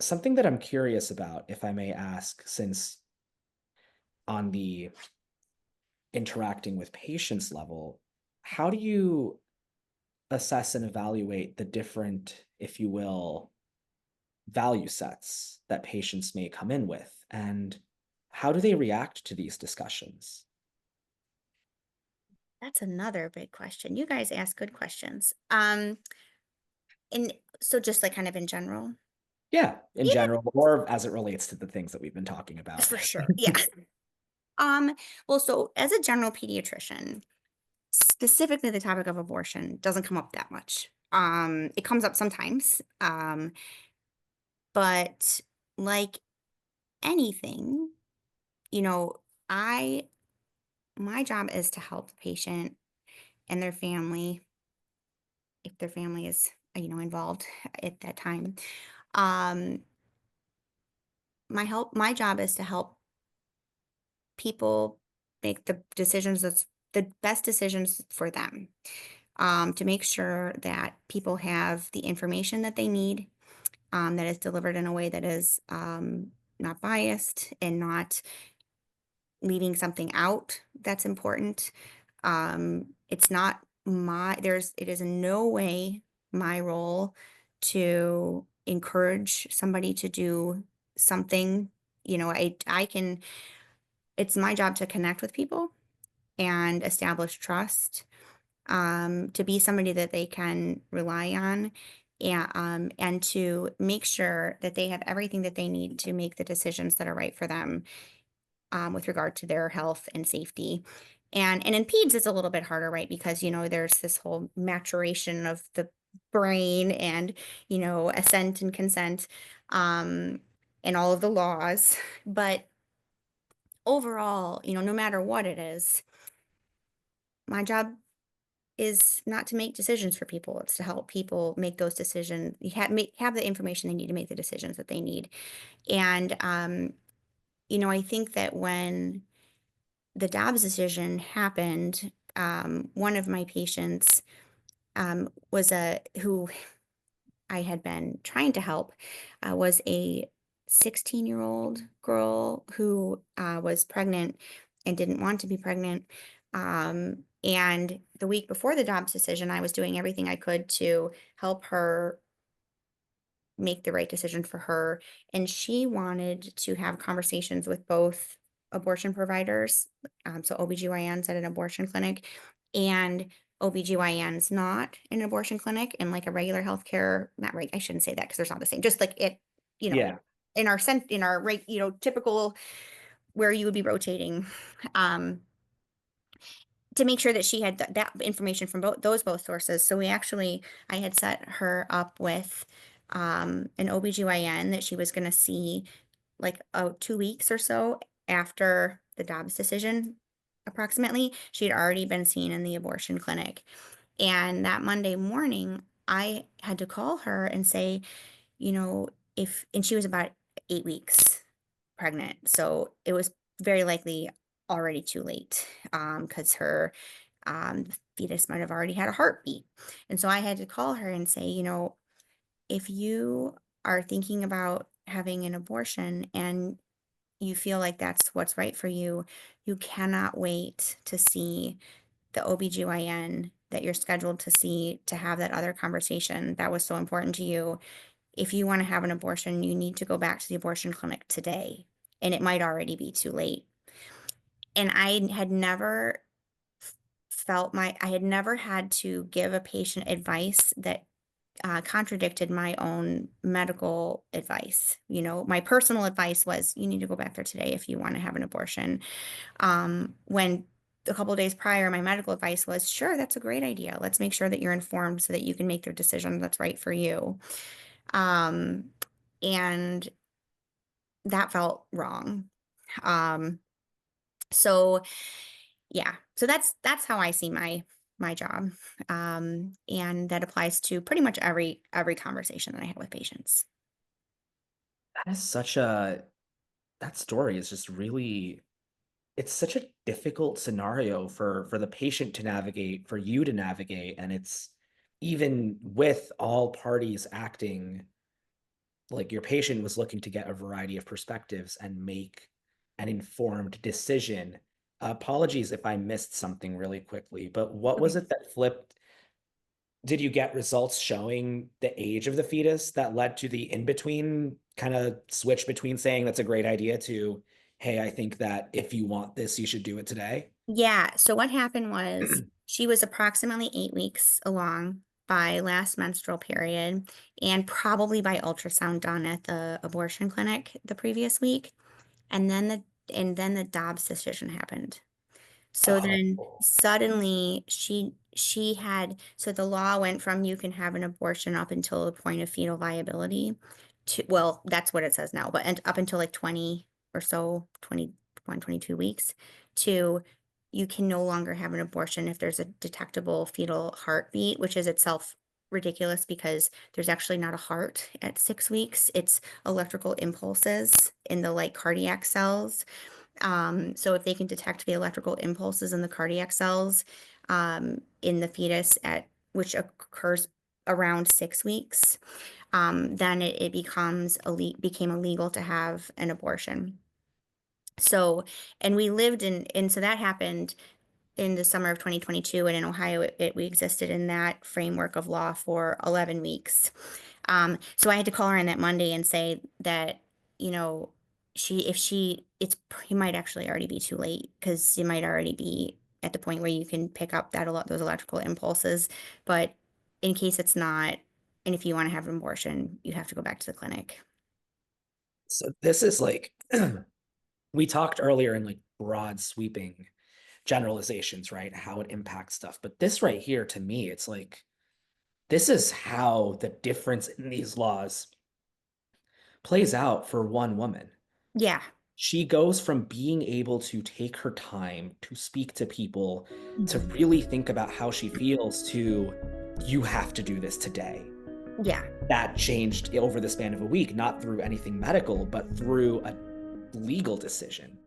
Something that I'm curious about, if I may ask, since on the interacting with patients level, how do you assess and evaluate the different, if you will, value sets that patients may come in with? And how do they react to these discussions? That's another big question. You guys ask good questions. And so just like kind of in general, Yeah, in even general, or as it relates to the things that we've been talking about. for sure. Yeah. Um, well, so as a general pediatrician, specifically the topic of abortion doesn't come up that much. It comes up sometimes. But like anything, you know, I my job is to help the patient and their family if their family is, involved at that time. Um, my job is to help people make the decisions that's the best decisions for them. To make sure that people have the information that they need, that is delivered in a way that is not biased and not leaving something out that's important. It's not it is in no way my role to encourage somebody to do something. I can, it's my job to connect with people and establish trust, to be somebody that they can rely on, and to make sure that they have everything that they need to make the decisions that are right for them, with regard to their health and safety. And in peds, it's a little bit harder, right? Because there's this whole maturation of the brain, and assent and consent, um, and all of the laws. But overall, no matter what it is, my job is not to make decisions for people. It's to help people make those decisions. You have the information they need to make the decisions that they need. And I think that when the Dobbs decision happened, one of my patients, was a who I had been trying to help, was a 16-year-old girl who was pregnant and didn't want to be pregnant. And the week before the Dobbs decision, I was doing everything I could to help her make the right decision for her. And she wanted to have conversations with both abortion providers, so OBGYNs at an abortion clinic, and OBGYNs not in an abortion clinic, and like a regular healthcare, not right, I shouldn't say that because there's not the same, just like it, you know, Yeah. in our right, typical where you would be rotating. Um, to make sure that she had that information from both sources. So I had set her up with an OBGYN that she was going to see like 2 weeks or so after the Dobbs decision, approximately. She had already been seen in the abortion clinic. And that Monday morning, I had to call her and say, you know, and she was about 8 weeks pregnant. So it was very likely already too late, because her fetus might have already had a heartbeat. And so I had to call her and say, if you are thinking about having an abortion and you feel like that's what's right for you, you cannot wait to see the OBGYN that you're scheduled to see to have that other conversation that was so important to you. If you want to have an abortion, you need to go back to the abortion clinic today, and it might already be too late. And I had never had to give a patient advice that contradicted my own medical advice. My personal advice was you need to go back there today if you want to have an abortion. When a couple of days prior, my medical advice was, sure, that's a great idea. Let's make sure that you're informed so that you can make the decision that's right for you. Um, and that felt wrong. Um, so yeah, so that's how I see my job. And that applies to pretty much every conversation that I have with patients. That is such a that story is just really it's such a difficult scenario for the patient to navigate, for you to navigate, and it's even with all parties acting like your patient was looking to get a variety of perspectives and make an informed decision. Apologies if I missed something really quickly, but what was Okay. it that flipped? Did you get results showing the age of the fetus that led to the in-between kind of switch between saying that's a great idea to, hey, I think that if you want this, you should do it today? Yeah, so what happened was she was approximately 8 weeks along by last menstrual period and probably by ultrasound done at the abortion clinic the previous week, and then the Dobbs decision happened. So then Oh, suddenly she had so the law went from you can have an abortion up until the point of fetal viability to, well, that's what it says now, but and up until like 20 or so, 21, 22 weeks, to you can no longer have an abortion if there's a detectable fetal heartbeat, which is itself ridiculous because there's actually not a heart at 6 weeks. It's electrical impulses in the like cardiac cells. So if they can detect the electrical impulses in the cardiac cells in the fetus at which occurs around 6 weeks, then it became illegal to have an abortion. So, and we lived and so that happened in the summer of 2022, and in Ohio, we existed in that framework of law for 11 weeks. So I had to call her on that Monday and say that, you know, it might actually already be too late because it might already be at the point where you can pick up those electrical impulses. But in case it's not, and if you want to have an abortion, you have to go back to the clinic. so this is like we talked earlier in like broad sweeping generalizations, right? How it impacts stuff. But this right here, to me, it's like this is how the difference in these laws plays out for one woman. Yeah. She goes from being able to take her time to speak to people, to Mhm. really think about how she feels, to you have to do this today. Yeah. That changed over the span of a week, not through anything medical, but through a legal decision.